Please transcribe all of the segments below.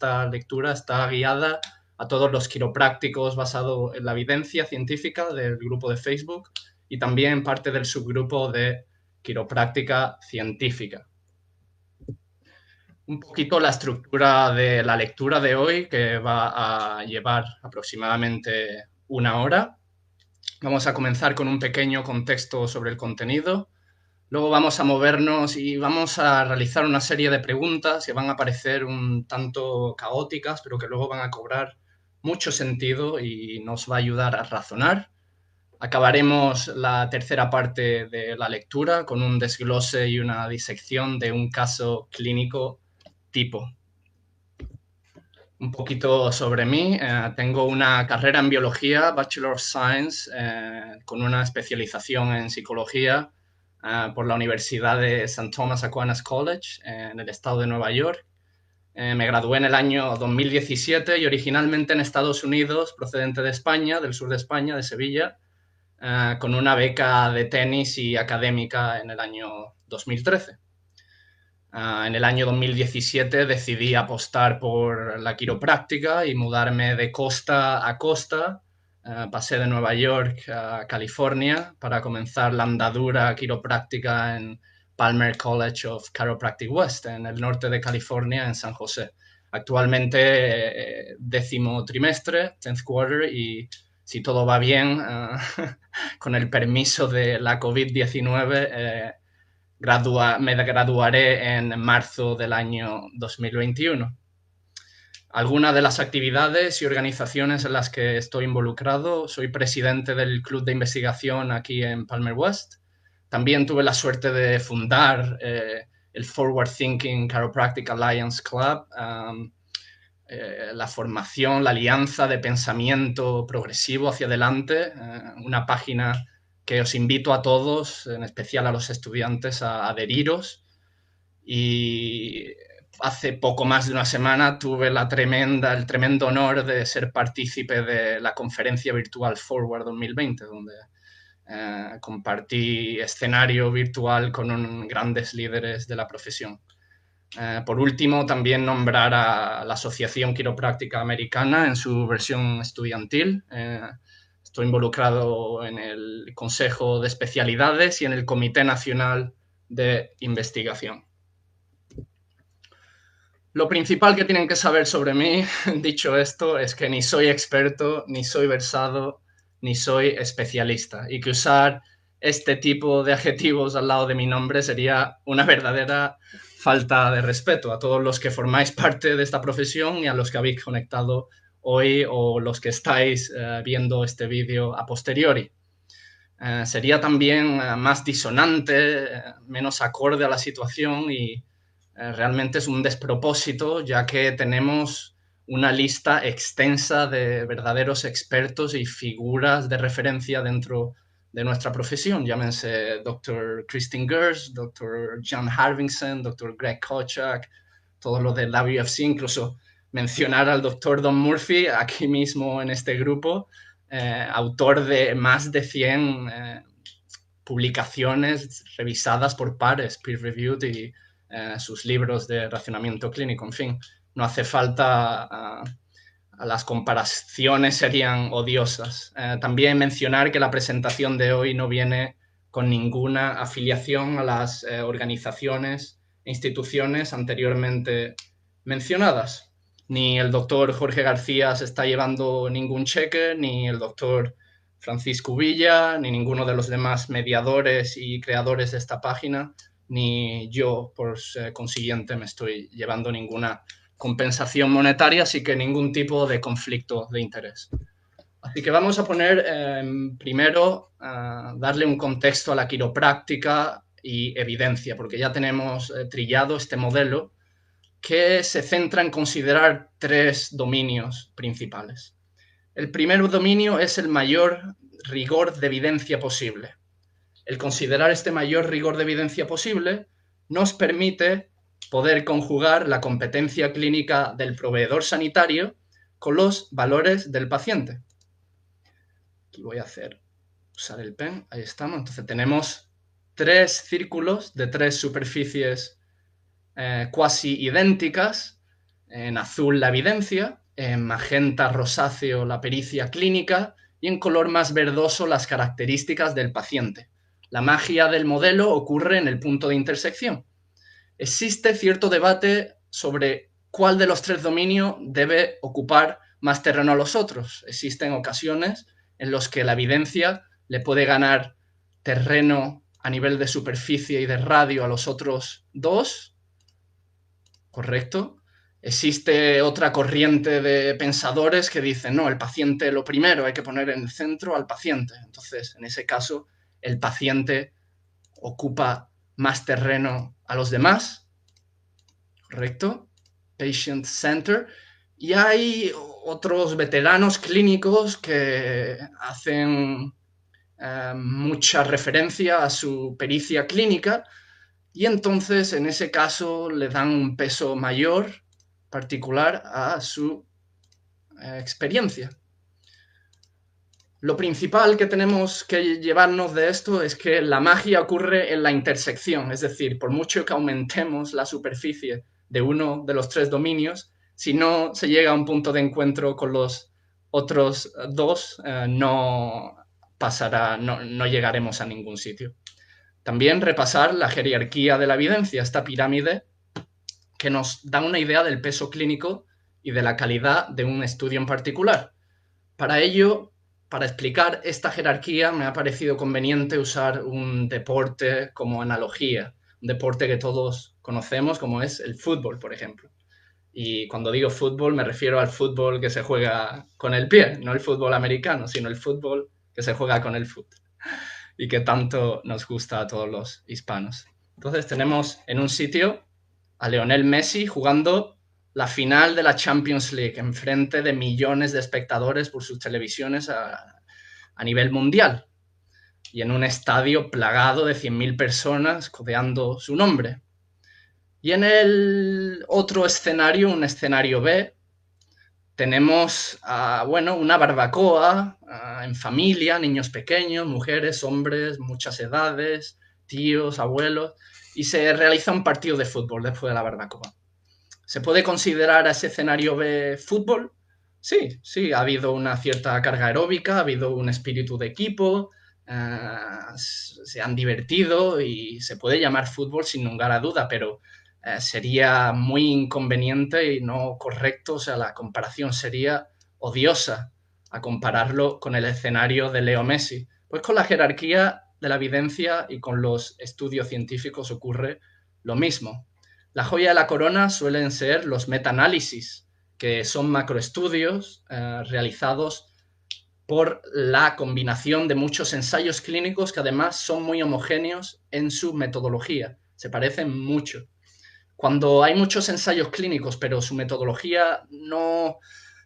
esta lectura está guiada a todos los quiroprácticos basado en la evidencia científica del grupo de Facebook y también parte del subgrupo de quiropráctica científica. Un poquito la estructura de la lectura de hoy, que va a llevar aproximadamente una hora. Vamos a comenzar con un pequeño contexto sobre el contenido. Luego vamos a movernos y vamos a realizar una serie de preguntas que van a parecer un tanto caóticas, pero que luego van a cobrar mucho sentido y nos va a ayudar a razonar. Acabaremos la tercera parte de la lectura con un desglose y una disección de un caso clínico tipo. Un poquito sobre mí. Tengo una carrera en biología, Bachelor of Science, con una especialización en psicología por la Universidad de St. Thomas Aquinas College en el estado de Nueva York. Me gradué en el año 2017 y originalmente en Estados Unidos, procedente de España, del sur de España, de Sevilla, con una beca de tenis y académica en el año 2013. En el año 2017 decidí apostar por la quiropráctica y mudarme de costa a costa. Pasé de Nueva York a California para comenzar la andadura quiropráctica en Palmer College of Chiropractic West, en el norte de California, en San José. Actualmente, 10º trimestre, 10th quarter, y si todo va bien, con el permiso de la COVID-19, me graduaré en marzo del año 2021. Algunas de las actividades y organizaciones en las que estoy involucrado: soy presidente del club de investigación aquí en Palmer West. También tuve la suerte de fundar el Forward Thinking Chiropractic Alliance Club, la formación, la alianza de pensamiento progresivo hacia adelante, una página que os invito a todos, en especial a los estudiantes, a adheriros. Y hace poco más de una semana tuve el tremendo honor de ser partícipe de la conferencia virtual Forward 2020, donde compartí escenario virtual con grandes líderes de la profesión. Por último, también nombrar a la Asociación Quiropráctica Americana en su versión estudiantil. Estoy involucrado en el Consejo de Especialidades y en el Comité Nacional de Investigación. Lo principal que tienen que saber sobre mí, dicho esto, es que ni soy experto, ni soy versado, ni soy especialista, y que usar este tipo de adjetivos al lado de mi nombre sería una verdadera falta de respeto a todos los que formáis parte de esta profesión y a los que habéis conectado hoy o los que estáis viendo este vídeo a posteriori. Sería también más disonante, menos acorde a la situación y realmente es un despropósito, ya que tenemos una lista extensa de verdaderos expertos y figuras de referencia dentro de nuestra profesión. Llámense Dr. Kristin Gersh, Dr. John Harvington, Dr. Greg Kochak, todos los del WFC, incluso mencionar al Dr. Don Murphy aquí mismo en este grupo, autor de más de 100 publicaciones revisadas por pares, peer-reviewed, y sus libros de racionamiento clínico. En fin, no hace falta, las comparaciones serían odiosas. También mencionar que la presentación de hoy no viene con ninguna afiliación a las organizaciones e instituciones anteriormente mencionadas. Ni el doctor Jorge García se está llevando ningún cheque, ni el doctor Francisco Villa, ni ninguno de los demás mediadores y creadores de esta página, ni yo, por consiguiente, me estoy llevando ninguna compensación monetaria, así que ningún tipo de conflicto de interés. Así que vamos a poner primero, darle un contexto a la quiropráctica y evidencia, porque ya tenemos trillado este modelo que se centra en considerar 3 dominios principales. El primer dominio es el mayor rigor de evidencia posible. El considerar este mayor rigor de evidencia posible nos permite poder conjugar la competencia clínica del proveedor sanitario con los valores del paciente. Aquí voy a usar el pen, ahí estamos. Entonces tenemos 3 círculos de 3 superficies cuasi idénticas, En azul la evidencia, en magenta rosáceo la pericia clínica y en color más verdoso las características del paciente. La magia del modelo ocurre en el punto de intersección. Existe cierto debate sobre cuál de los tres dominios debe ocupar más terreno a los otros. Existen ocasiones en las que la evidencia le puede ganar terreno a nivel de superficie y de radio a los otros dos, ¿correcto? Existe otra corriente de pensadores que dicen, no, el paciente lo primero, hay que poner en el centro al paciente. Entonces, en ese caso, el paciente ocupa más terreno a los demás, ¿correcto? Patient center. Y hay otros veteranos clínicos que hacen mucha referencia a su pericia clínica y entonces en ese caso le dan un peso mayor particular a su experiencia. Lo principal que tenemos que llevarnos de esto es que la magia ocurre en la intersección, es decir, por mucho que aumentemos la superficie de uno de los tres dominios, si no se llega a un punto de encuentro con los otros dos, no pasará, no llegaremos a ningún sitio. También repasar la jerarquía de la evidencia, esta pirámide que nos da una idea del peso clínico y de la calidad de un estudio en particular. Para ello, para explicar esta jerarquía, me ha parecido conveniente usar un deporte como analogía, un deporte que todos conocemos como es el fútbol, por ejemplo. Y cuando digo fútbol me refiero al fútbol que se juega con el pie, no el fútbol americano, sino el fútbol que se juega con el fútbol y que tanto nos gusta a todos los hispanos. Entonces tenemos en un sitio a Lionel Messi jugando la final de la Champions League en frente de millones de espectadores por sus televisiones a nivel mundial y en un estadio plagado de 100.000 personas codeando su nombre. Y en el otro escenario, un escenario B, tenemos, una barbacoa en familia, niños pequeños, mujeres, hombres, muchas edades, tíos, abuelos, y se realiza un partido de fútbol después de la barbacoa. ¿Se puede considerar a ese escenario B fútbol? Sí, ha habido una cierta carga aeróbica, ha habido un espíritu de equipo, se han divertido y se puede llamar fútbol sin lugar a duda, pero sería muy inconveniente y no correcto, o sea, la comparación sería odiosa a compararlo con el escenario de Leo Messi. Pues con la jerarquía de la evidencia y con los estudios científicos ocurre lo mismo. La joya de la corona suelen ser los metaanálisis, que son macroestudios realizados por la combinación de muchos ensayos clínicos que además son muy homogéneos en su metodología, se parecen mucho. Cuando hay muchos ensayos clínicos, pero su metodología no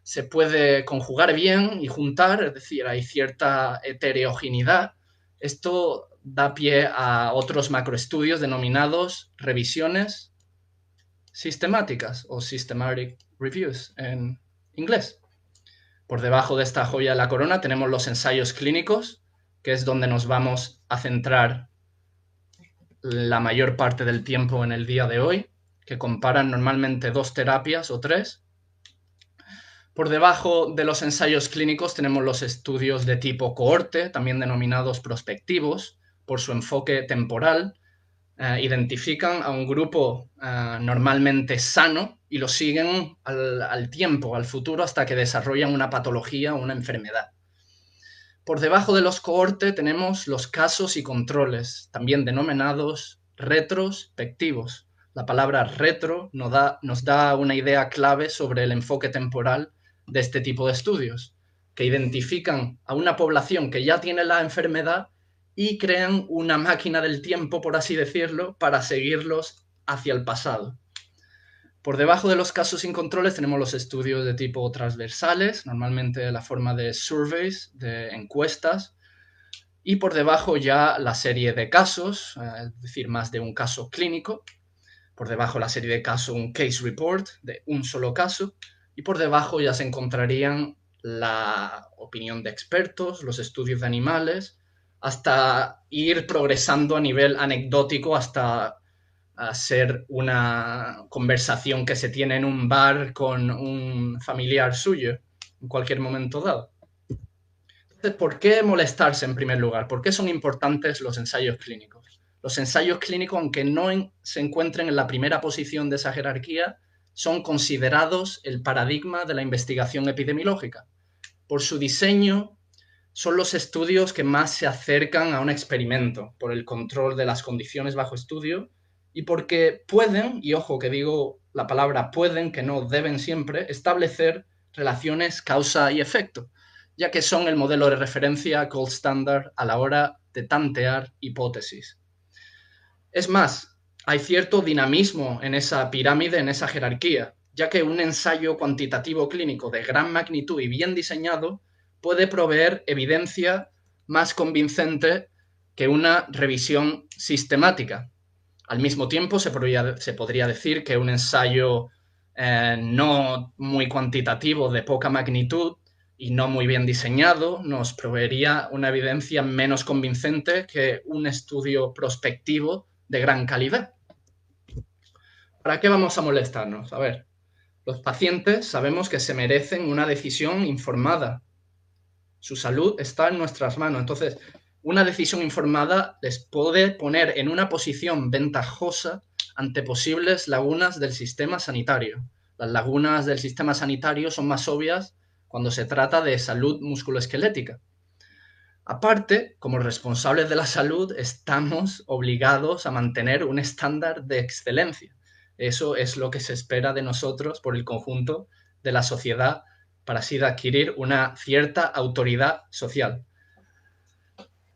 se puede conjugar bien y juntar, es decir, hay cierta heterogeneidad, esto da pie a otros macroestudios denominados revisiones sistemáticas o systematic reviews en inglés. Por debajo de esta joya de la corona tenemos los ensayos clínicos, que es donde nos vamos a centrar la mayor parte del tiempo en el día de hoy, que comparan normalmente dos terapias o tres. Por debajo de los ensayos clínicos tenemos los estudios de tipo cohorte, también denominados prospectivos, por su enfoque temporal. Identifican a un grupo normalmente sano y lo siguen al tiempo, al futuro, hasta que desarrollan una patología o una enfermedad. Por debajo de los cohortes tenemos los casos y controles, también denominados retrospectivos. La palabra retro nos da una idea clave sobre el enfoque temporal de este tipo de estudios, que identifican a una población que ya tiene la enfermedad y crean una máquina del tiempo, por así decirlo, para seguirlos hacia el pasado. Por debajo de los casos sin controles tenemos los estudios de tipo transversales, normalmente de la forma de surveys, de encuestas, y por debajo ya la serie de casos, es decir, más de un caso clínico, por debajo la serie de casos, un case report de un solo caso, y por debajo ya se encontrarían la opinión de expertos, los estudios de animales, hasta ir progresando a nivel anecdótico hasta a ser una conversación que se tiene en un bar con un familiar suyo en cualquier momento dado. Entonces, ¿por qué molestarse en primer lugar? ¿Por qué son importantes los ensayos clínicos? Los ensayos clínicos, aunque no se encuentren en la primera posición de esa jerarquía, son considerados el paradigma de la investigación epidemiológica. Por su diseño, son los estudios que más se acercan a un experimento, por el control de las condiciones bajo estudio y porque pueden, y ojo que digo la palabra pueden, que no deben siempre, establecer relaciones causa y efecto, ya que son el modelo de referencia gold standard a la hora de tantear hipótesis. Es más, hay cierto dinamismo en esa pirámide, en esa jerarquía, ya que un ensayo cuantitativo clínico de gran magnitud y bien diseñado puede proveer evidencia más convincente que una revisión sistemática. Al mismo tiempo, se podría decir que un ensayo no muy cuantitativo, de poca magnitud y no muy bien diseñado, nos proveería una evidencia menos convincente que un estudio prospectivo de gran calidad. ¿Para qué vamos a molestarnos? A ver, los pacientes sabemos que se merecen una decisión informada. Su salud está en nuestras manos. Entonces, una decisión informada les puede poner en una posición ventajosa ante posibles lagunas del sistema sanitario. Las lagunas del sistema sanitario son más obvias cuando se trata de salud musculoesquelética. Aparte, como responsables de la salud, estamos obligados a mantener un estándar de excelencia. Eso es lo que se espera de nosotros por el conjunto de la sociedad para así adquirir una cierta autoridad social.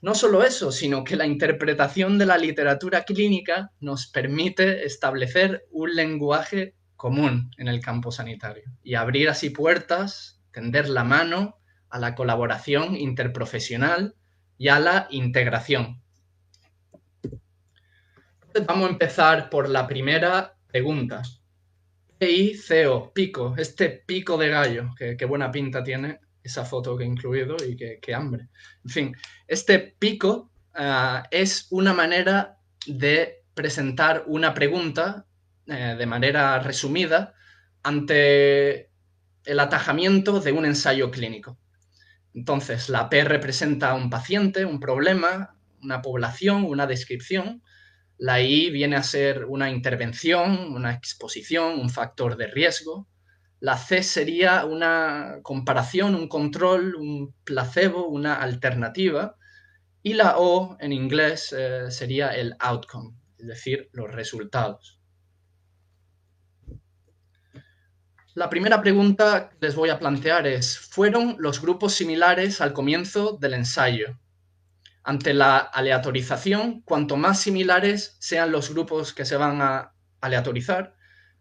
No solo eso, sino que la interpretación de la literatura clínica nos permite establecer un lenguaje común en el campo sanitario y abrir así puertas, tender la mano a la colaboración interprofesional y a la integración. Entonces vamos a empezar por la primera pregunta. PICO, pico, este pico de gallo, que buena pinta tiene esa foto que he incluido y que hambre. En fin, este pico es una manera de presentar una pregunta de manera resumida ante el atajamiento de un ensayo clínico. Entonces, la P representa a un paciente, un problema, una población, una descripción. La I viene a ser una intervención, una exposición, un factor de riesgo. La C sería una comparación, un control, un placebo, una alternativa. Y la O en inglés sería el outcome, es decir, los resultados. La primera pregunta que les voy a plantear es, ¿fueron los grupos similares al comienzo del ensayo? Ante la aleatorización, cuanto más similares sean los grupos que se van a aleatorizar,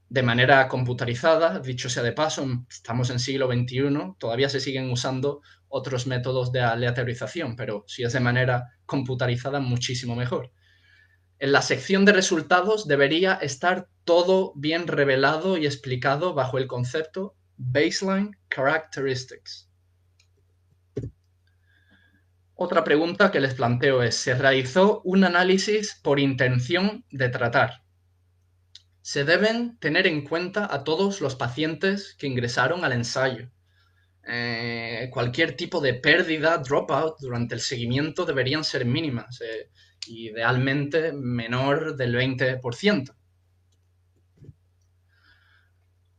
de manera computarizada, dicho sea de paso, estamos en siglo XXI, todavía se siguen usando otros métodos de aleatorización, pero si es de manera computarizada, muchísimo mejor. En la sección de resultados debería estar todo bien revelado y explicado bajo el concepto Baseline Characteristics. Otra pregunta que les planteo es, ¿se realizó un análisis por intención de tratar? Se deben tener en cuenta a todos los pacientes que ingresaron al ensayo. Cualquier tipo de pérdida, dropout, durante el seguimiento deberían ser mínimas, idealmente menor del 20%.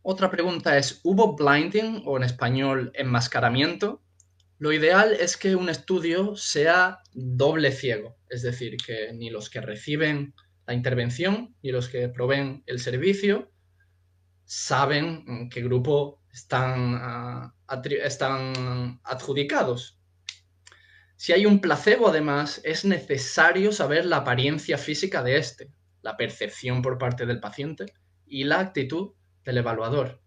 Otra pregunta es, ¿hubo blinding o en español enmascaramiento? Lo ideal es que un estudio sea doble ciego, es decir, que ni los que reciben la intervención ni los que proveen el servicio saben qué grupo están adjudicados. Si hay un placebo, además, es necesario saber la apariencia física de este, la percepción por parte del paciente y la actitud del evaluador.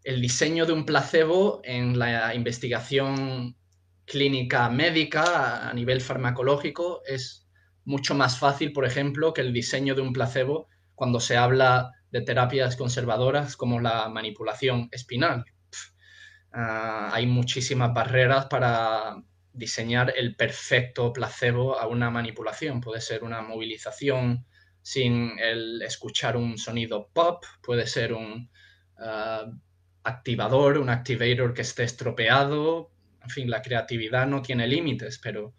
El diseño de un placebo en la investigación clínica médica a nivel farmacológico es mucho más fácil, por ejemplo, que el diseño de un placebo cuando se habla de terapias conservadoras como la manipulación espinal. Hay muchísimas barreras para diseñar el perfecto placebo a una manipulación. Puede ser una movilización sin el escuchar un sonido pop, puede ser un activador, un activator que esté estropeado. En fin, la creatividad no tiene límites, pero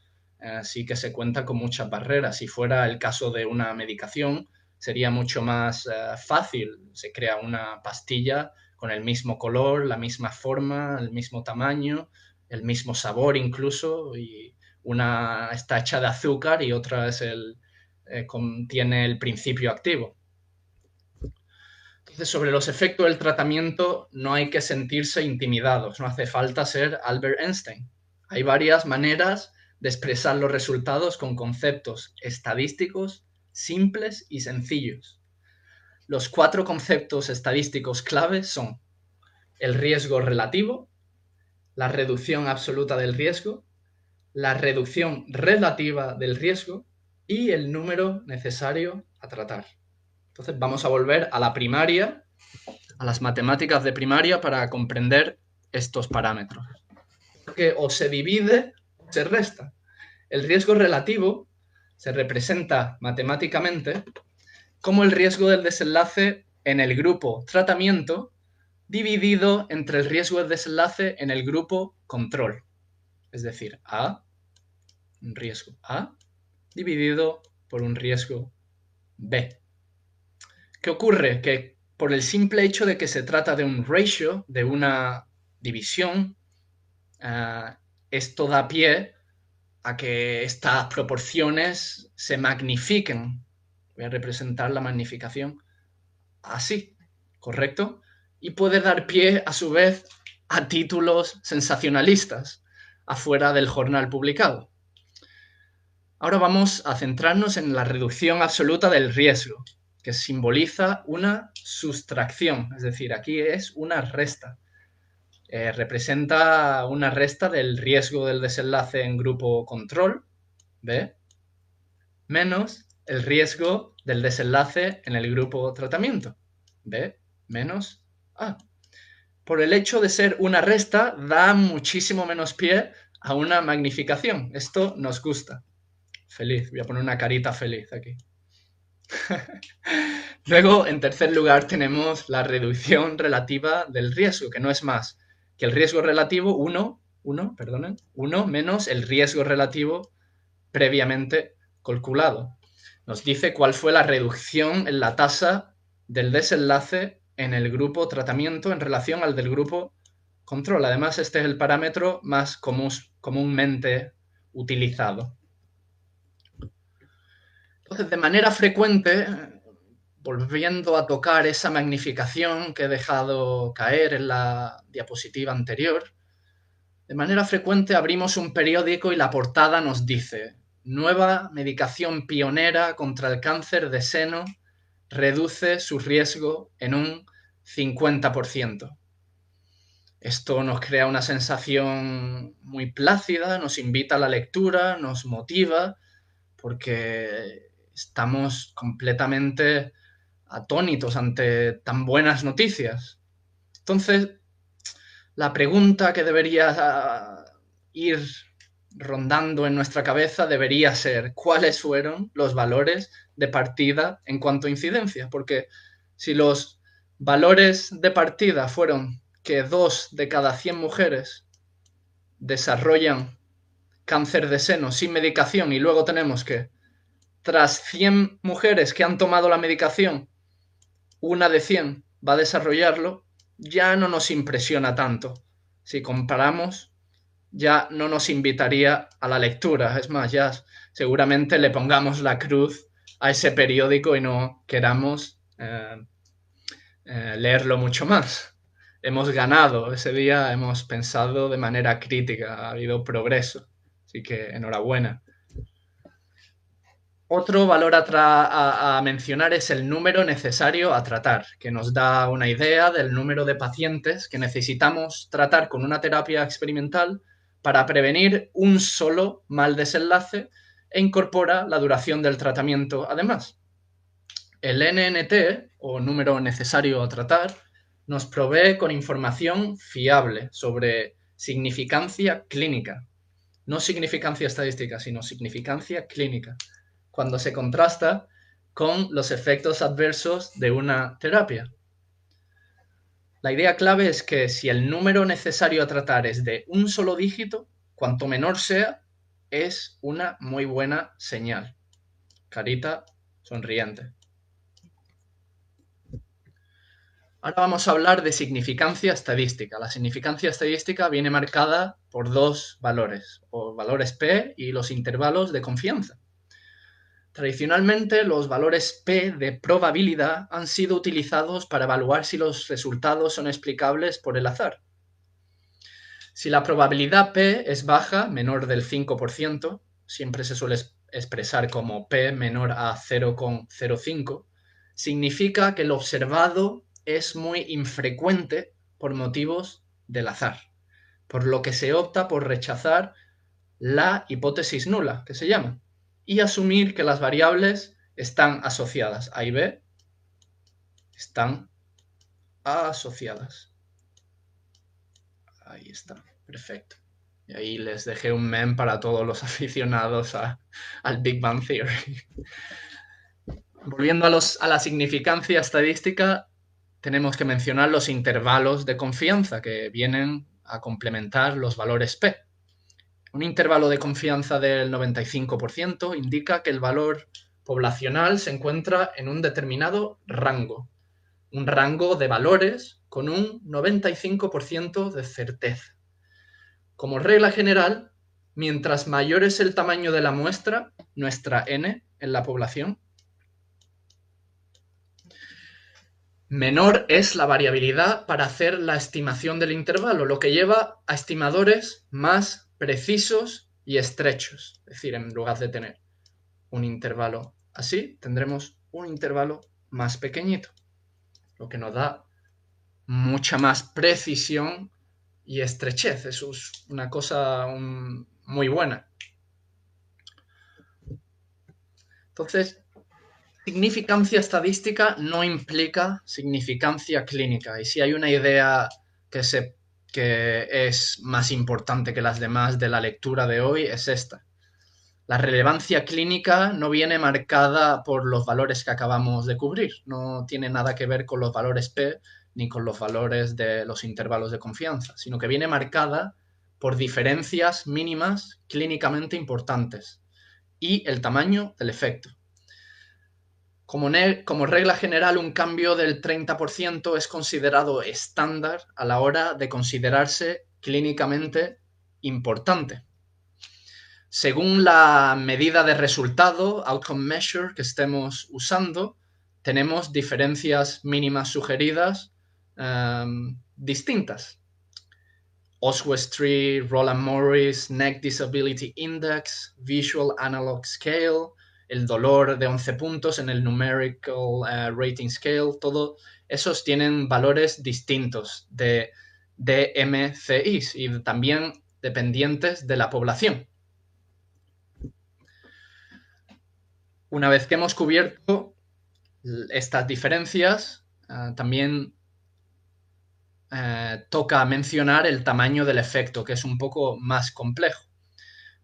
sí que se cuenta con muchas barreras. Si fuera el caso de una medicación, sería mucho más fácil. Se crea una pastilla con el mismo color, la misma forma, el mismo tamaño, el mismo sabor incluso, y una está hecha de azúcar y otra contiene el principio activo. Entonces, sobre los efectos del tratamiento no hay que sentirse intimidados, no hace falta ser Albert Einstein. Hay varias maneras de expresar los resultados con conceptos estadísticos simples y sencillos. Los 4 conceptos estadísticos clave son el riesgo relativo, la reducción absoluta del riesgo, la reducción relativa del riesgo y el número necesario a tratar. Entonces vamos a volver a la primaria, a las matemáticas de primaria para comprender estos parámetros. Porque o se divide o se resta. El riesgo relativo se representa matemáticamente como el riesgo del desenlace en el grupo tratamiento dividido entre el riesgo del desenlace en el grupo control. Es decir, un riesgo A dividido por un riesgo B. ¿Qué ocurre? Que por el simple hecho de que se trata de un ratio, de una división, esto da pie a que estas proporciones se magnifiquen. Voy a representar la magnificación así, ¿correcto? Y puede dar pie, a su vez, a títulos sensacionalistas afuera del jornal publicado. Ahora vamos a centrarnos en la reducción absoluta del riesgo, que simboliza una sustracción, es decir, aquí es una resta. Representa una resta del riesgo del desenlace en grupo control, B, menos el riesgo del desenlace en el grupo tratamiento, B, menos A. Por el hecho de ser una resta, da muchísimo menos pie a una magnificación. Esto nos gusta. Feliz, voy a poner una carita feliz aquí. Luego, en tercer lugar, tenemos la reducción relativa del riesgo, que no es más que el riesgo relativo 1 menos el riesgo relativo previamente calculado. Nos dice cuál fue la reducción en la tasa del desenlace en el grupo tratamiento en relación al del grupo control. Además, este es el parámetro más comúnmente utilizado. Entonces, de manera frecuente, volviendo a tocar esa magnificación que he dejado caer en la diapositiva anterior, de manera frecuente abrimos un periódico y la portada nos dice: nueva medicación pionera contra el cáncer de seno reduce su riesgo en un 50%. Esto nos crea una sensación muy plácida, nos invita a la lectura, nos motiva, porque estamos completamente atónitos ante tan buenas noticias. Entonces, la pregunta que debería ir rondando en nuestra cabeza debería ser: ¿cuáles fueron los valores de partida en cuanto a incidencia? Porque si los valores de partida fueron que 2 de cada 100 mujeres desarrollan cáncer de seno sin medicación, y luego tenemos que, tras 100 mujeres que han tomado la medicación, una de 100 va a desarrollarlo, ya no nos impresiona tanto. Si comparamos, ya no nos invitaría a la lectura. Es más, ya seguramente le pongamos la cruz a ese periódico y no queramos leerlo mucho más. Hemos ganado ese día, hemos pensado de manera crítica, ha habido progreso. Así que enhorabuena. Otro valor a mencionar es el número necesario a tratar, que nos da una idea del número de pacientes que necesitamos tratar con una terapia experimental para prevenir un solo mal desenlace e incorpora la duración del tratamiento además. El NNT, o número necesario a tratar, nos provee con información fiable sobre significancia clínica. No significancia estadística, sino significancia clínica. Cuando se contrasta con los efectos adversos de una terapia. La idea clave es que si el número necesario a tratar es de un solo dígito, cuanto menor sea, es una muy buena señal. Carita sonriente. Ahora vamos a hablar de significancia estadística. La significancia estadística viene marcada por dos valores, o valores P y los intervalos de confianza. Tradicionalmente, los valores P de probabilidad han sido utilizados para evaluar si los resultados son explicables por el azar. Si la probabilidad P es baja, menor del 5%, siempre se suele expresar como P menor a 0,05, significa que el observado es muy infrecuente por motivos del azar, por lo que se opta por rechazar la hipótesis nula, que se llama, y asumir que las variables están asociadas. A y B están asociadas. Ahí está, perfecto. Y ahí les dejé un meme para todos los aficionados al Big Bang Theory. Volviendo a la significancia estadística, tenemos que mencionar los intervalos de confianza que vienen a complementar los valores P. Un intervalo de confianza del 95% indica que el valor poblacional se encuentra en un determinado rango, un rango de valores con un 95% de certeza. Como regla general, mientras mayor es el tamaño de la muestra, nuestra n en la población, menor es la variabilidad para hacer la estimación del intervalo, lo que lleva a estimadores más precisos y estrechos. Es decir, en lugar de tener un intervalo así, tendremos un intervalo más pequeñito, lo que nos da mucha más precisión y estrechez. Eso es una cosa muy buena. Entonces, significancia estadística no implica significancia clínica. Y si hay una idea que es más importante que las demás de la lectura de hoy, es esta. La relevancia clínica no viene marcada por los valores que acabamos de cubrir. No tiene nada que ver con los valores P ni con los valores de los intervalos de confianza, sino que viene marcada por diferencias mínimas clínicamente importantes y el tamaño del efecto. Como regla general, un cambio del 30% es considerado estándar a la hora de considerarse clínicamente importante. Según la medida de resultado, outcome measure, que estemos usando, tenemos diferencias mínimas sugeridas distintas. Oswestry, Roland Morris, Neck Disability Index, Visual Analog Scale, el dolor de 11 puntos en el Numerical Rating Scale, todo esos tienen valores distintos de DMCIs y también dependientes de la población. Una vez que hemos cubierto estas diferencias, también toca mencionar el tamaño del efecto, que es un poco más complejo,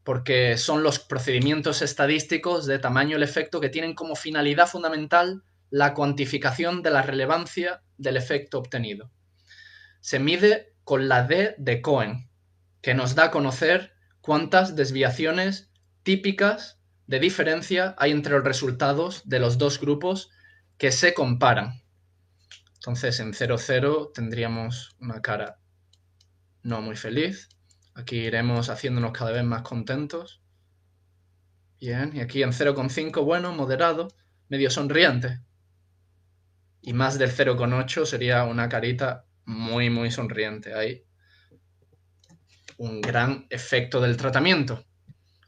porque son los procedimientos estadísticos de tamaño del efecto que tienen como finalidad fundamental la cuantificación de la relevancia del efecto obtenido. Se mide con la D de Cohen, que nos da a conocer cuántas desviaciones típicas de diferencia hay entre los resultados de los dos grupos que se comparan. Entonces, en 0,0 tendríamos una cara no muy feliz. Aquí iremos haciéndonos cada vez más contentos. Bien, y aquí en 0,5, bueno, moderado, medio sonriente. Y más del 0,8 sería una carita muy, muy sonriente. Ahí un gran efecto del tratamiento.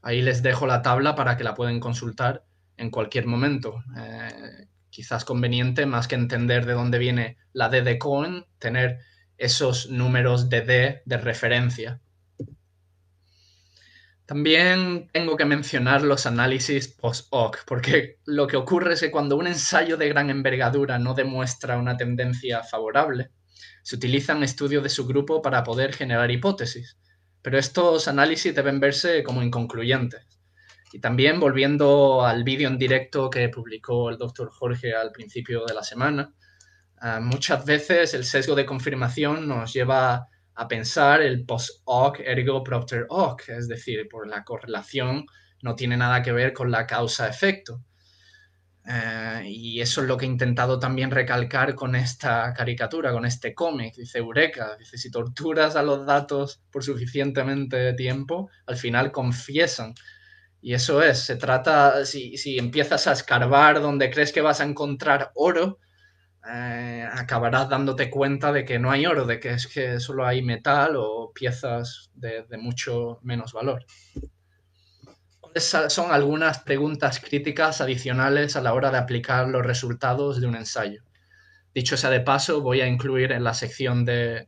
Ahí les dejo la tabla para que la pueden consultar en cualquier momento. Quizás conveniente, más que entender de dónde viene la D de Cohen, tener esos números de D de referencia. También tengo que mencionar los análisis post-hoc, porque lo que ocurre es que cuando un ensayo de gran envergadura no demuestra una tendencia favorable, se utilizan estudios de su grupo para poder generar hipótesis, pero estos análisis deben verse como inconcluyentes. Y también volviendo al vídeo en directo que publicó el doctor Jorge al principio de la semana, muchas veces el sesgo de confirmación nos lleva a pensar el post hoc ergo propter hoc, es decir, por la correlación no tiene nada que ver con la causa-efecto. Y eso es lo que he intentado también recalcar con esta caricatura, con este cómic. Dice Eureka, dice, si torturas a los datos por suficientemente tiempo, al final confiesan. Y eso es, se trata, si empiezas a escarbar donde crees que vas a encontrar oro, acabarás dándote cuenta de que no hay oro, de que es que solo hay metal o piezas de mucho menos valor. ¿Cuáles son algunas preguntas críticas adicionales a la hora de aplicar los resultados de un ensayo? Dicho sea de paso, voy a incluir en la sección de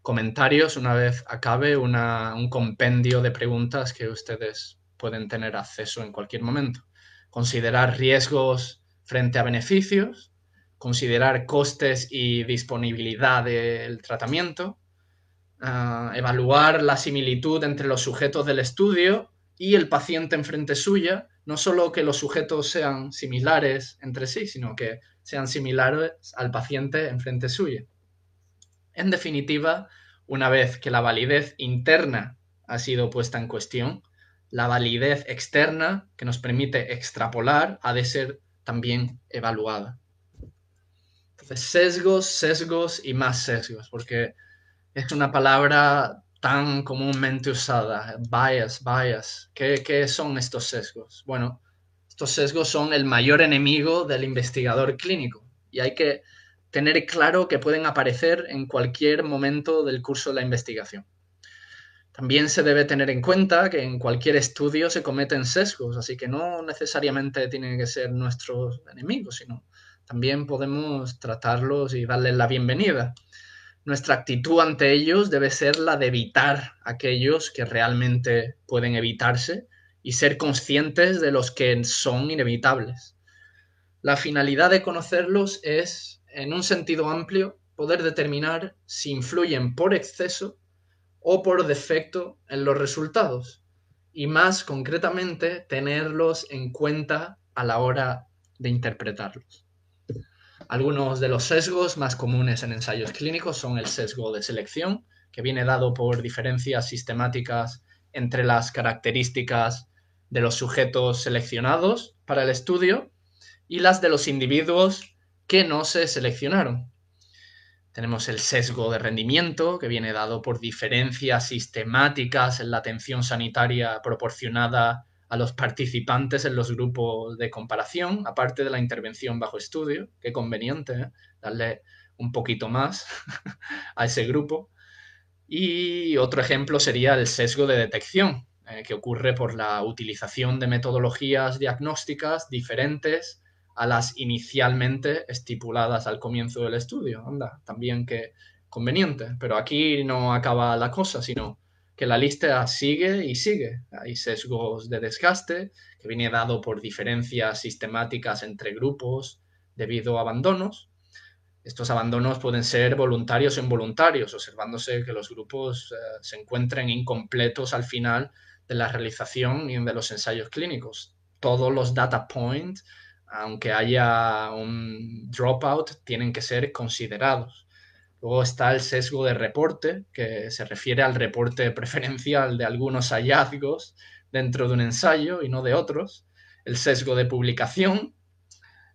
comentarios, una vez acabe, un compendio de preguntas que ustedes pueden tener acceso en cualquier momento. Considerar riesgos frente a beneficios, considerar costes y disponibilidad del tratamiento, evaluar la similitud entre los sujetos del estudio y el paciente enfrente suya, no solo que los sujetos sean similares entre sí, sino que sean similares al paciente enfrente suya. En definitiva, una vez que la validez interna ha sido puesta en cuestión, la validez externa que nos permite extrapolar ha de ser también evaluada. Entonces, sesgos y más sesgos, porque es una palabra tan comúnmente usada, bias. ¿Qué son estos sesgos? Bueno, estos sesgos son el mayor enemigo del investigador clínico y hay que tener claro que pueden aparecer en cualquier momento del curso de la investigación. También se debe tener en cuenta que en cualquier estudio se cometen sesgos, así que no necesariamente tienen que ser nuestros enemigos, sino también podemos tratarlos y darles la bienvenida. Nuestra actitud ante ellos debe ser la de evitar aquellos que realmente pueden evitarse y ser conscientes de los que son inevitables. La finalidad de conocerlos es, en un sentido amplio, poder determinar si influyen por exceso o por defecto en los resultados y, más concretamente, tenerlos en cuenta a la hora de interpretarlos. Algunos de los sesgos más comunes en ensayos clínicos son el sesgo de selección, que viene dado por diferencias sistemáticas entre las características de los sujetos seleccionados para el estudio y las de los individuos que no se seleccionaron. Tenemos el sesgo de rendimiento, que viene dado por diferencias sistemáticas en la atención sanitaria proporcionada a los participantes en los grupos de comparación, aparte de la intervención bajo estudio. Qué conveniente, ¿eh? Darle un poquito más a ese grupo. Y otro ejemplo sería el sesgo de detección, que ocurre por la utilización de metodologías diagnósticas diferentes a las inicialmente estipuladas al comienzo del estudio. Anda, también qué conveniente. Pero aquí no acaba la cosa, sino que la lista sigue y sigue. Hay sesgos de desgaste, que viene dado por diferencias sistemáticas entre grupos debido a abandonos. Estos abandonos pueden ser voluntarios o involuntarios, observándose que los grupos se encuentren incompletos al final de la realización y de los ensayos clínicos. Todos los data points, aunque haya un dropout, tienen que ser considerados. Luego está el sesgo de reporte, que se refiere al reporte preferencial de algunos hallazgos dentro de un ensayo y no de otros. El sesgo de publicación,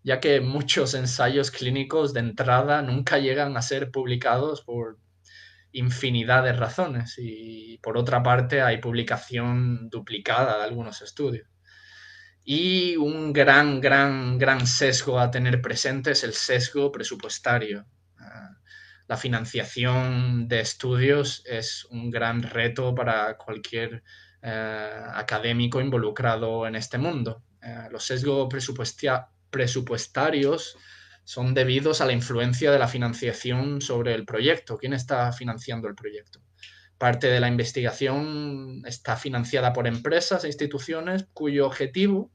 ya que muchos ensayos clínicos de entrada nunca llegan a ser publicados por infinidad de razones y por otra parte hay publicación duplicada de algunos estudios. Y un gran sesgo a tener presente es el sesgo presupuestario. La financiación de estudios es un gran reto para cualquier académico involucrado en este mundo. Los sesgos presupuestarios son debidos a la influencia de la financiación sobre el proyecto. ¿Quién está financiando el proyecto? Parte de la investigación está financiada por empresas e instituciones cuyo objetivo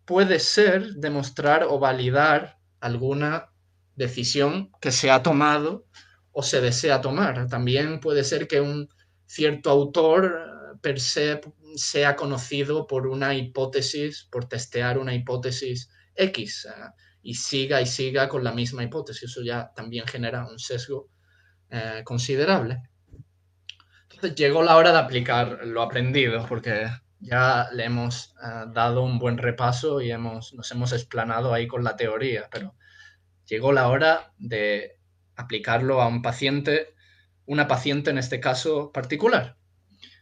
puede ser demostrar o validar alguna decisión que se ha tomado o se desea tomar. También puede ser que un cierto autor per se sea conocido por una hipótesis, por testear una hipótesis X, y siga con la misma hipótesis. Eso ya también genera un sesgo considerable. Entonces llegó la hora de aplicar lo aprendido, porque ya le hemos dado un buen repaso y nos hemos explanado ahí con la teoría, pero llegó la hora de aplicarlo a un paciente, una paciente en este caso particular.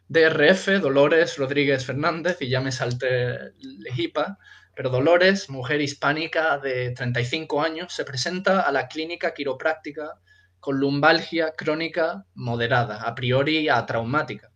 DRF, Dolores Rodríguez Fernández, y ya me salté Lejipa, pero Dolores, mujer hispánica de 35 años, se presenta a la clínica quiropráctica con lumbalgia crónica moderada, a priori atraumática.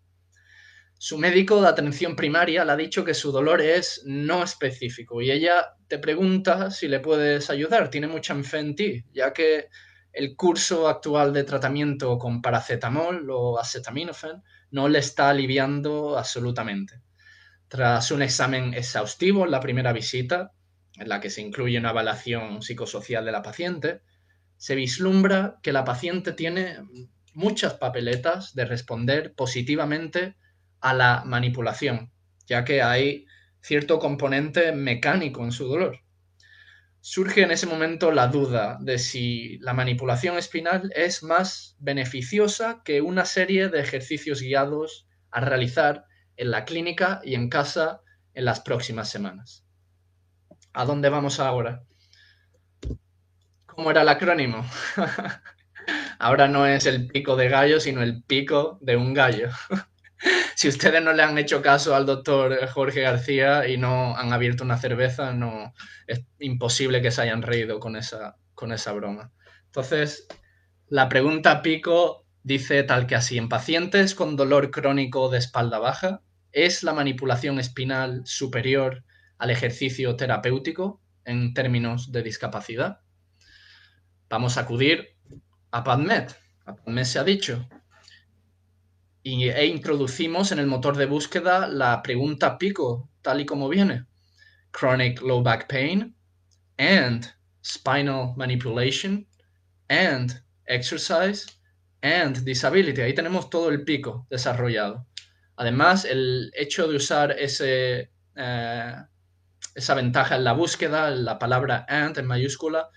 Su médico de atención primaria le ha dicho que su dolor es no específico y ella te pregunta si le puedes ayudar, tiene mucha fe en ti, ya que el curso actual de tratamiento con paracetamol o acetaminofén no le está aliviando absolutamente. Tras un examen exhaustivo en la primera visita, en la que se incluye una evaluación psicosocial de la paciente, se vislumbra que la paciente tiene muchas papeletas de responder positivamente a la manipulación, ya que hay cierto componente mecánico en su dolor. Surge en ese momento la duda de si la manipulación espinal es más beneficiosa que una serie de ejercicios guiados a realizar en la clínica y en casa en las próximas semanas. ¿A dónde vamos ahora? ¿Cómo era el acrónimo? Ahora no es el pico de gallo, sino el pico de un gallo. Si ustedes no le han hecho caso al doctor Jorge García y no han abierto una cerveza, no es imposible que se hayan reído con esa broma. Entonces, la pregunta pico dice tal que así: en pacientes con dolor crónico de espalda baja, ¿es la manipulación espinal superior al ejercicio terapéutico en términos de discapacidad? Vamos a acudir a PubMed. A PubMed se ha dicho. E introducimos en el motor de búsqueda la pregunta pico, tal y como viene. Chronic low back pain and spinal manipulation and exercise and disability. Ahí tenemos todo el pico desarrollado. Además, el hecho de usar esa ventaja en la búsqueda, la palabra and en mayúscula,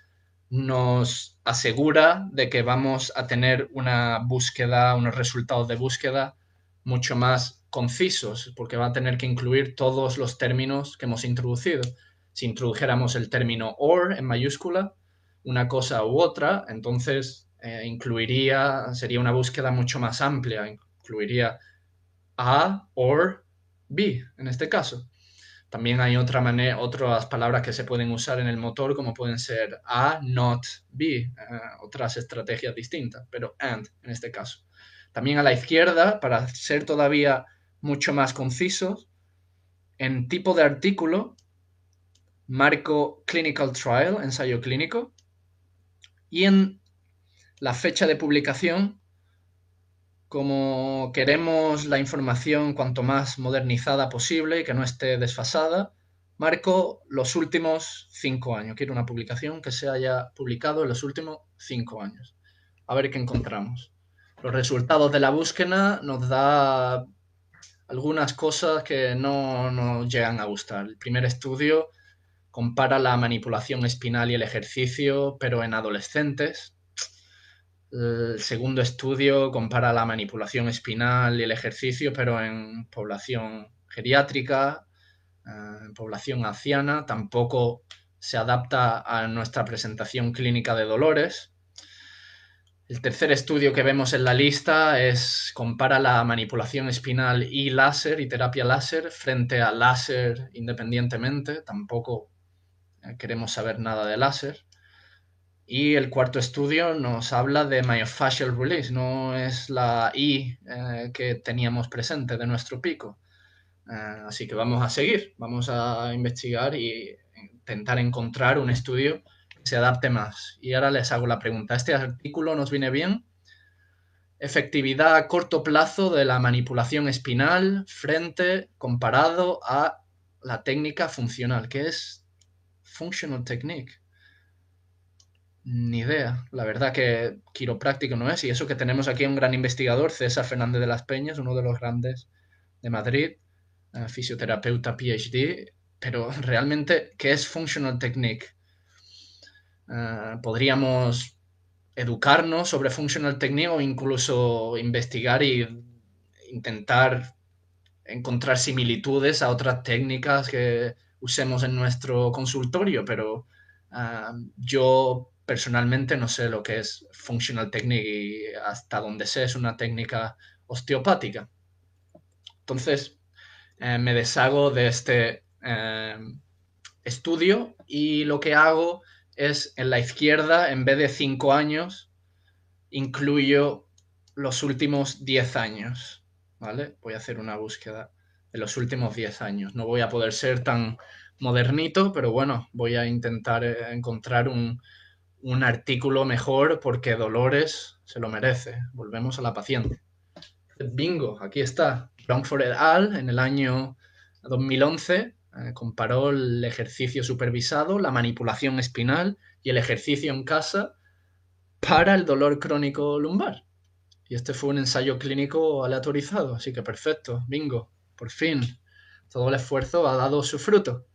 nos asegura de que vamos a tener una búsqueda, unos resultados de búsqueda mucho más concisos, porque va a tener que incluir todos los términos que hemos introducido. Si introdujéramos el término or en mayúscula, una cosa u otra, entonces sería una búsqueda mucho más amplia, incluiría a, or, b, en este caso. También hay otras palabras que se pueden usar en el motor, como pueden ser a, not, be, otras estrategias distintas, pero and en este caso. También a la izquierda, para ser todavía mucho más concisos, en tipo de artículo, marco clinical trial, ensayo clínico, y en la fecha de publicación, como queremos la información cuanto más modernizada posible y que no esté desfasada, marco los últimos 5 años. Quiero una publicación que se haya publicado en los últimos 5 años. A ver qué encontramos. Los resultados de la búsqueda nos da algunas cosas que no nos llegan a gustar. El primer estudio compara la manipulación espinal y el ejercicio, pero en adolescentes. El segundo estudio compara la manipulación espinal y el ejercicio, pero en población geriátrica, en población anciana. Tampoco se adapta a nuestra presentación clínica de dolores. El tercer estudio que vemos en la lista compara la manipulación espinal y láser y terapia láser frente a láser independientemente. Tampoco queremos saber nada de láser. Y el cuarto estudio nos habla de myofascial release, no es la I que teníamos presente de nuestro pico. Así que vamos a seguir, vamos a investigar y intentar encontrar un estudio que se adapte más. Y ahora les hago la pregunta, ¿este artículo nos viene bien? Efectividad a corto plazo de la manipulación espinal comparado a la técnica funcional. ¿Qué es functional technique? Ni idea. La verdad que quiropráctico no es. Y eso que tenemos aquí a un gran investigador, César Fernández de las Peñas, uno de los grandes de Madrid, fisioterapeuta PhD, pero realmente, ¿qué es Functional Technique? Podríamos educarnos sobre Functional Technique o incluso investigar e intentar encontrar similitudes a otras técnicas que usemos en nuestro consultorio, pero yo personalmente no sé lo que es Functional Technique y hasta donde sé es una técnica osteopática. Entonces, me deshago de este estudio y lo que hago es en la izquierda, en vez de 5 años, incluyo los últimos 10 años, ¿vale? Voy a hacer una búsqueda de los últimos 10 años. No voy a poder ser tan modernito, pero bueno, voy a intentar encontrar un artículo mejor porque Dolores se lo merece. Volvemos a la paciente. Bingo, aquí está. Longford et al. En el año 2011 comparó el ejercicio supervisado, la manipulación espinal y el ejercicio en casa para el dolor crónico lumbar. Y este fue un ensayo clínico aleatorizado, así que perfecto, bingo, por fin. Todo el esfuerzo ha dado su fruto.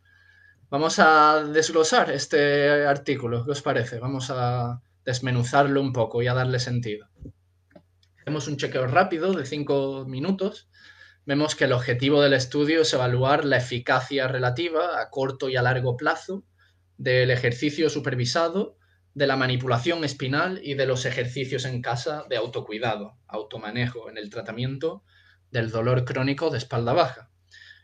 Vamos a desglosar este artículo, ¿qué os parece? Vamos a desmenuzarlo un poco y a darle sentido. Hacemos un chequeo rápido de 5 minutos. Vemos que el objetivo del estudio es evaluar la eficacia relativa a corto y a largo plazo del ejercicio supervisado, de la manipulación espinal y de los ejercicios en casa de autocuidado, automanejo en el tratamiento del dolor crónico de espalda baja.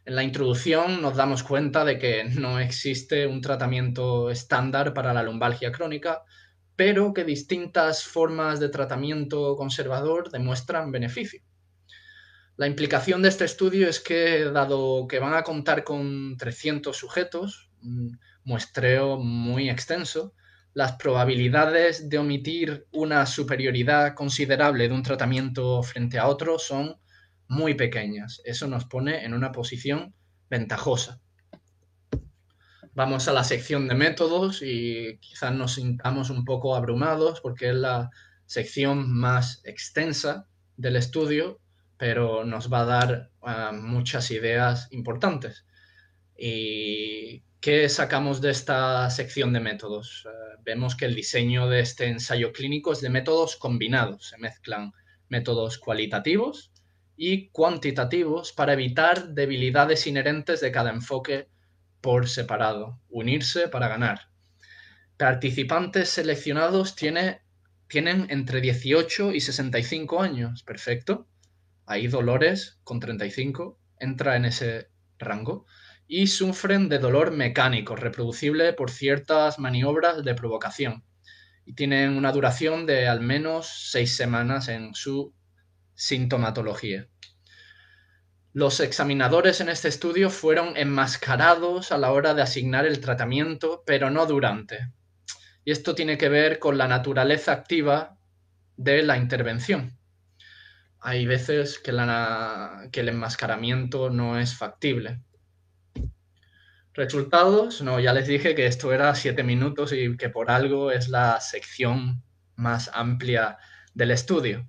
En la introducción nos damos cuenta de que no existe un tratamiento estándar para la lumbalgia crónica, pero que distintas formas de tratamiento conservador demuestran beneficio. La implicación de este estudio es que, dado que van a contar con 300 sujetos, un muestreo muy extenso, las probabilidades de omitir una superioridad considerable de un tratamiento frente a otro son muy pequeñas. Eso nos pone en una posición ventajosa. Vamos a la sección de métodos y quizás nos sintamos un poco abrumados porque es la sección más extensa del estudio, pero nos va a dar muchas ideas importantes. ¿Y qué sacamos de esta sección de métodos? Vemos que el diseño de este ensayo clínico es de métodos combinados. Se mezclan métodos cualitativos y cuantitativos para evitar debilidades inherentes de cada enfoque por separado. Unirse para ganar. Participantes seleccionados tienen entre 18 y 65 años. Perfecto. Ahí Dolores, con 35, entra en ese rango. Y sufren de dolor mecánico, reproducible por ciertas maniobras de provocación. Y tienen una duración de al menos 6 semanas en su sintomatología. Los examinadores en este estudio fueron enmascarados a la hora de asignar el tratamiento, pero no durante. Y esto tiene que ver con la naturaleza activa de la intervención. Hay veces que el enmascaramiento no es factible. Resultados, no, ya les dije que esto era 7 minutos y que por algo es la sección más amplia del estudio.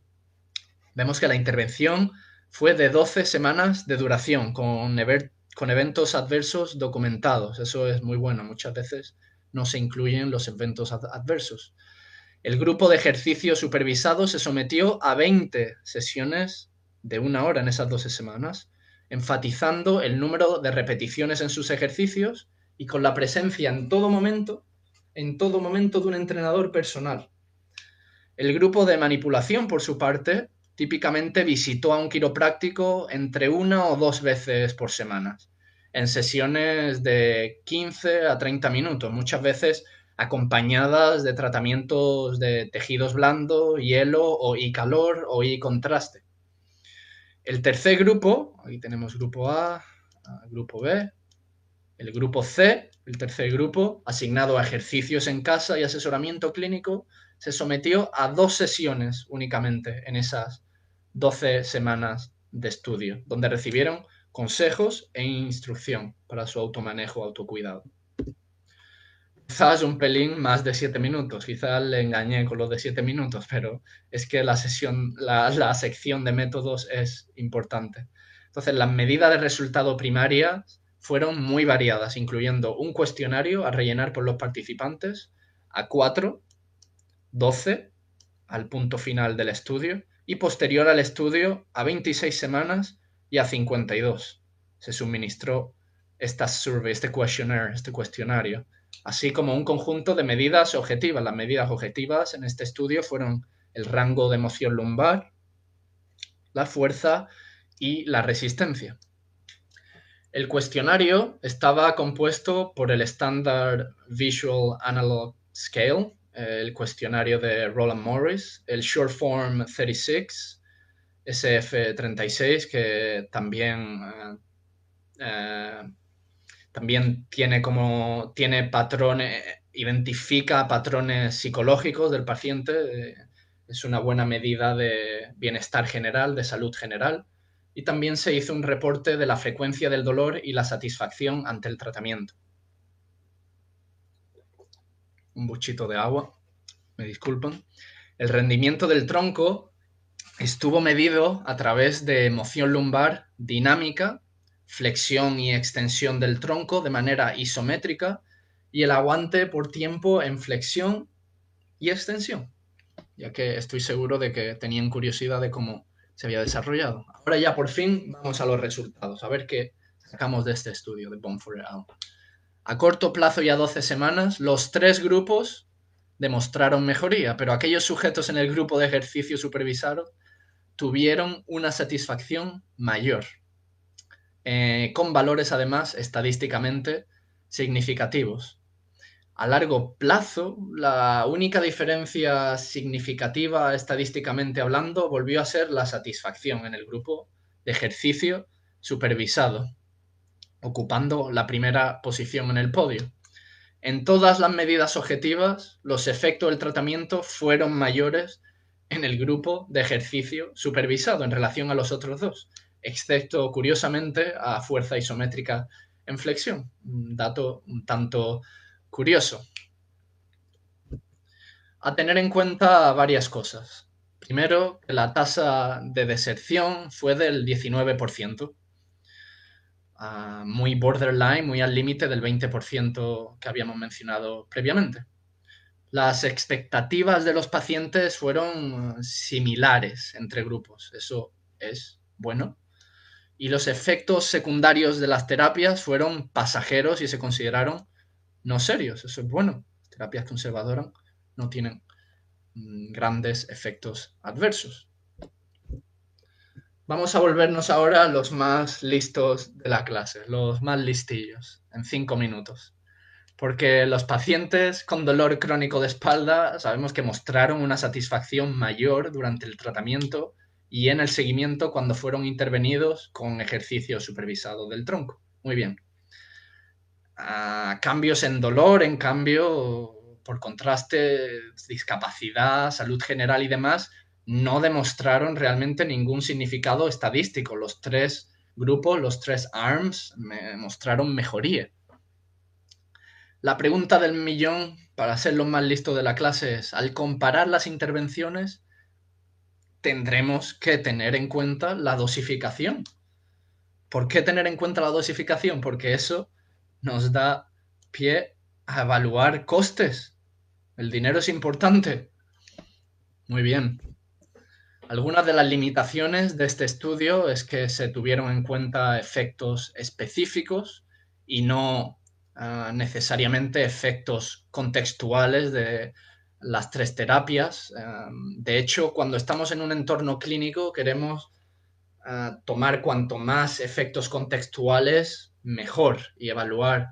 Vemos que la intervención fue de 12 semanas de duración, con eventos adversos documentados. Eso es muy bueno. Muchas veces no se incluyen los eventos adversos. El grupo de ejercicio supervisado se sometió a 20 sesiones de 1 hora en esas 12 semanas, enfatizando el número de repeticiones en sus ejercicios y con la presencia en todo momento de un entrenador personal. El grupo de manipulación, por su parte, típicamente visitó a un quiropráctico entre 1 o 2 veces por semana, en sesiones de 15 a 30 minutos, muchas veces acompañadas de tratamientos de tejidos blando, hielo y calor o contraste. El tercer grupo, aquí tenemos grupo A, grupo B, el grupo C, el tercer grupo, asignado a ejercicios en casa y asesoramiento clínico, se sometió a 2 sesiones únicamente en esas 12 semanas de estudio, donde recibieron consejos e instrucción para su automanejo, autocuidado. Quizás un pelín más de 7 minutos, quizás le engañé con los de 7 minutos, pero es que la sección de métodos es importante. Entonces, las medidas de resultado primarias fueron muy variadas, incluyendo un cuestionario a rellenar por los participantes a 4, 12, al punto final del estudio, y posterior al estudio a 26 semanas y a 52. Se suministró este cuestionario, así como un conjunto de medidas objetivas. Las medidas objetivas en este estudio fueron el rango de moción lumbar, la fuerza y la resistencia. El cuestionario estaba compuesto por el Standard Visual Analog Scale, el cuestionario de Roland Morris, el Short Form 36, SF36, que también tiene patrones, identifica patrones psicológicos del paciente, es una buena medida de bienestar general, de salud general. Y también se hizo un reporte de la frecuencia del dolor y la satisfacción ante el tratamiento. Un buchito de agua, me disculpan. El rendimiento del tronco estuvo medido a través de moción lumbar dinámica, flexión y extensión del tronco de manera isométrica y el aguante por tiempo en flexión y extensión, ya que estoy seguro de que tenían curiosidad de cómo se había desarrollado. Ahora ya por fin vamos a los resultados, a ver qué sacamos de este estudio de Bomford et al. A corto plazo y a 12 semanas, los 3 grupos demostraron mejoría, pero aquellos sujetos en el grupo de ejercicio supervisado tuvieron una satisfacción mayor, con valores además estadísticamente significativos. A largo plazo, la única diferencia significativa estadísticamente hablando volvió a ser la satisfacción en el grupo de ejercicio supervisado, ocupando la primera posición en el podio. En todas las medidas objetivas, los efectos del tratamiento fueron mayores en el grupo de ejercicio supervisado en relación a los otros dos, excepto, curiosamente, a fuerza isométrica en flexión. Un dato un tanto curioso. A tener en cuenta varias cosas. Primero, que la tasa de deserción fue del 19%, muy borderline, muy al límite del 20% que habíamos mencionado previamente. Las expectativas de los pacientes fueron similares entre grupos, eso es bueno. Y los efectos secundarios de las terapias fueron pasajeros y se consideraron no serios, eso es bueno. Terapias conservadoras no tienen grandes efectos adversos. Vamos a volvernos ahora los más listos de la clase, los más listillos, en 5 minutos. Porque los pacientes con dolor crónico de espalda sabemos que mostraron una satisfacción mayor durante el tratamiento y en el seguimiento cuando fueron intervenidos con ejercicio supervisado del tronco. Muy bien. Cambios en dolor, en cambio, por contraste, discapacidad, salud general y demás, no demostraron realmente ningún significado estadístico. Los 3 grupos, los 3 arms, mostraron mejoría. La pregunta del millón, para ser los más listos de la clase, es, al comparar las intervenciones, tendremos que tener en cuenta la dosificación. ¿Por qué tener en cuenta la dosificación? Porque eso nos da pie a evaluar costes. El dinero es importante. Muy bien. Algunas de las limitaciones de este estudio es que se tuvieron en cuenta efectos específicos y no necesariamente efectos contextuales de las 3 terapias. De hecho, cuando estamos en un entorno clínico queremos tomar cuanto más efectos contextuales mejor y evaluar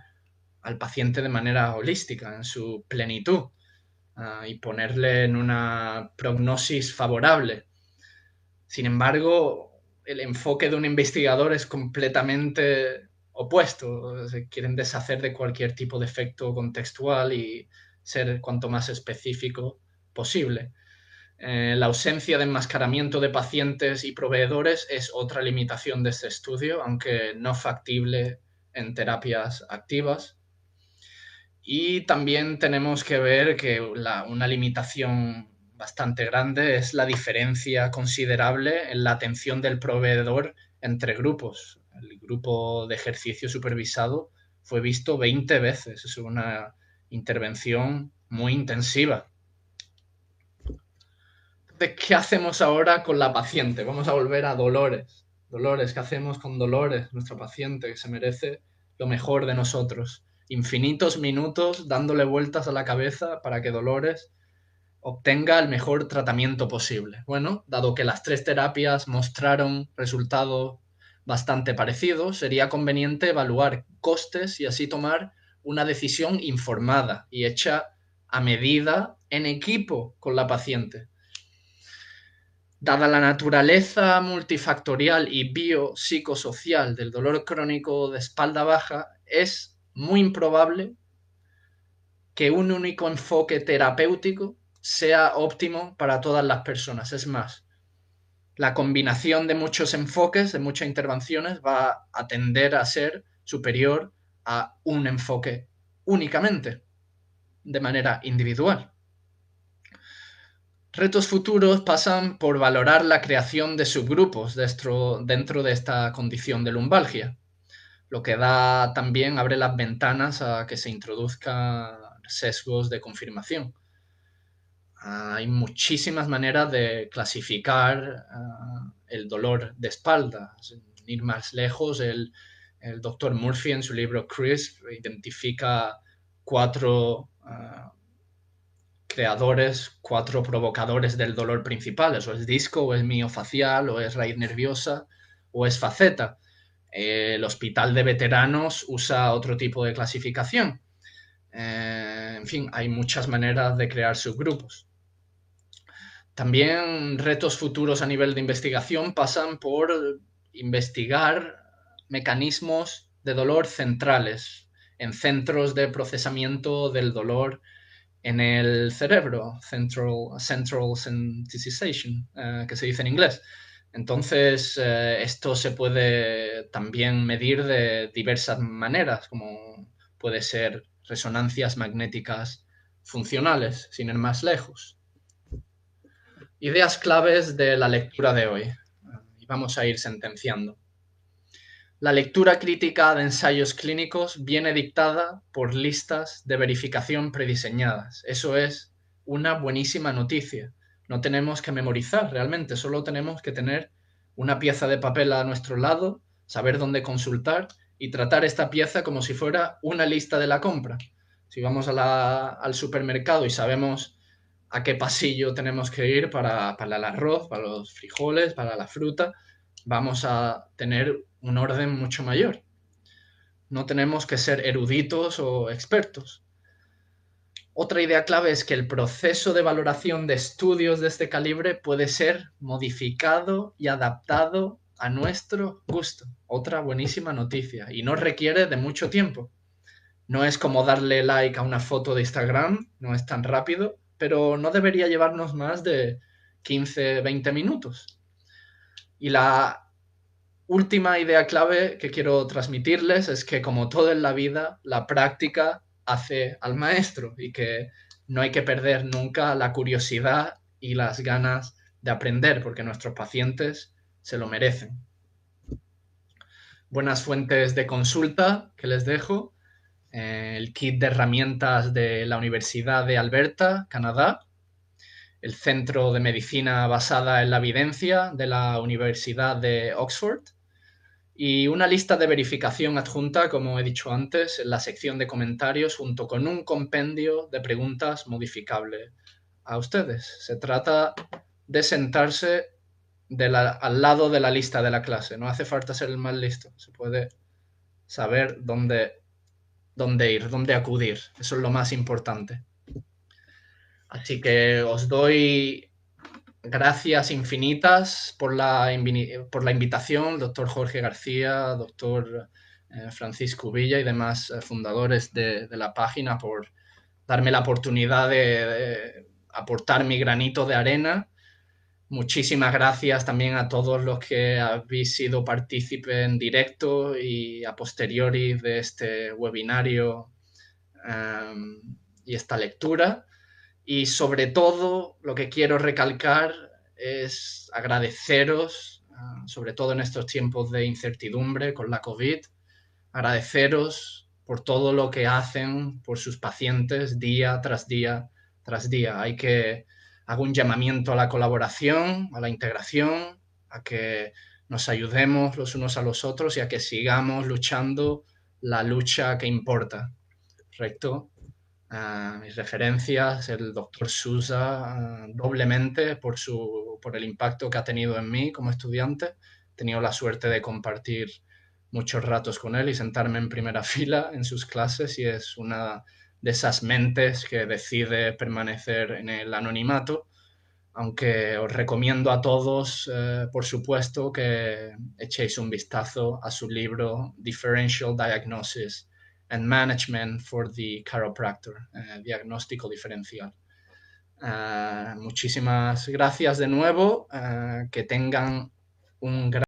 al paciente de manera holística, en su plenitud, y ponerle en una prognosis favorable. Sin embargo, el enfoque de un investigador es completamente opuesto. Se quieren deshacer de cualquier tipo de efecto contextual y ser cuanto más específico posible. La ausencia de enmascaramiento de pacientes y proveedores es otra limitación de este estudio, aunque no factible en terapias activas. Y también tenemos que ver que una limitación bastante grande es la diferencia considerable en la atención del proveedor entre grupos. El grupo de ejercicio supervisado fue visto 20 veces. Es una intervención muy intensiva. Entonces, ¿qué hacemos ahora con la paciente? Vamos a volver a Dolores. Dolores, ¿qué hacemos con Dolores, nuestra paciente, que se merece lo mejor de nosotros? Infinitos minutos dándole vueltas a la cabeza para que Dolores obtenga el mejor tratamiento posible. Bueno, dado que las 3 terapias mostraron resultados bastante parecidos, sería conveniente evaluar costes y así tomar una decisión informada y hecha a medida en equipo con la paciente. Dada la naturaleza multifactorial y biopsicosocial del dolor crónico de espalda baja, es muy improbable que un único enfoque terapéutico sea óptimo para todas las personas. Es más, la combinación de muchos enfoques, de muchas intervenciones, va a tender a ser superior a un enfoque únicamente, de manera individual. Retos futuros pasan por valorar la creación de subgrupos dentro de esta condición de lumbalgia, lo que da también abre las ventanas a que se introduzcan sesgos de confirmación. Hay muchísimas maneras de clasificar el dolor de espalda. Sin ir más lejos, el doctor Murphy en su libro CRISP identifica 4 creadores, 4 provocadores del dolor principales, o es disco, o es miofacial, o es raíz nerviosa, o es faceta. El hospital de veteranos usa otro tipo de clasificación. En fin, hay muchas maneras de crear subgrupos. También retos futuros a nivel de investigación pasan por investigar mecanismos de dolor centrales en centros de procesamiento del dolor en el cerebro, central sensitization, que se dice en inglés. Entonces, esto se puede también medir de diversas maneras, como puede ser resonancias magnéticas funcionales, sin ir más lejos. Ideas claves de la lectura de hoy. Y vamos a ir sentenciando. La lectura crítica de ensayos clínicos viene dictada por listas de verificación prediseñadas. Eso es una buenísima noticia. No tenemos que memorizar realmente, solo tenemos que tener una pieza de papel a nuestro lado, saber dónde consultar y tratar esta pieza como si fuera una lista de la compra. Si vamos al supermercado y sabemos a qué pasillo tenemos que ir para el arroz, para los frijoles, para la fruta, vamos a tener un orden mucho mayor. No tenemos que ser eruditos o expertos. Otra idea clave es que el proceso de valoración de estudios de este calibre puede ser modificado y adaptado a nuestro gusto. Otra buenísima noticia. Y no requiere de mucho tiempo. No es como darle like a una foto de Instagram, no es tan rápido, pero no debería llevarnos más de 15, 20 minutos. Y la última idea clave que quiero transmitirles es que, como todo en la vida, la práctica hace al maestro y que no hay que perder nunca la curiosidad y las ganas de aprender, porque nuestros pacientes se lo merecen. Buenas fuentes de consulta que les dejo. El kit de herramientas de la Universidad de Alberta, Canadá, el Centro de Medicina Basada en la Evidencia de la Universidad de Oxford y una lista de verificación adjunta, como he dicho antes, en la sección de comentarios junto con un compendio de preguntas modificable a ustedes. Se trata de sentarse al lado de la lista de la clase. No hace falta ser el más listo. Se puede saber dónde ir, dónde acudir. Eso es lo más importante. Así que os doy gracias infinitas por la invitación, doctor Jorge García, doctor Francisco Villa y demás fundadores de la página, por darme la oportunidad de aportar mi granito de arena. Muchísimas gracias también a todos los que habéis sido partícipes en directo y a posteriori de este webinario y esta lectura. Y sobre todo, lo que quiero recalcar es agradeceros sobre todo en estos tiempos de incertidumbre con la COVID. Agradeceros por todo lo que hacen por sus pacientes día tras día tras día. Hago un llamamiento a la colaboración, a la integración, a que nos ayudemos los unos a los otros y a que sigamos luchando la lucha que importa. ¿Correcto? Mis referencias, el doctor Sousa, doblemente por el impacto que ha tenido en mí como estudiante. He tenido la suerte de compartir muchos ratos con él y sentarme en primera fila en sus clases, y es una de esas mentes que decide permanecer en el anonimato, aunque os recomiendo a todos, por supuesto, que echéis un vistazo a su libro Differential Diagnosis and Management for the Chiropractor, diagnóstico diferencial. Muchísimas gracias de nuevo, que tengan un gran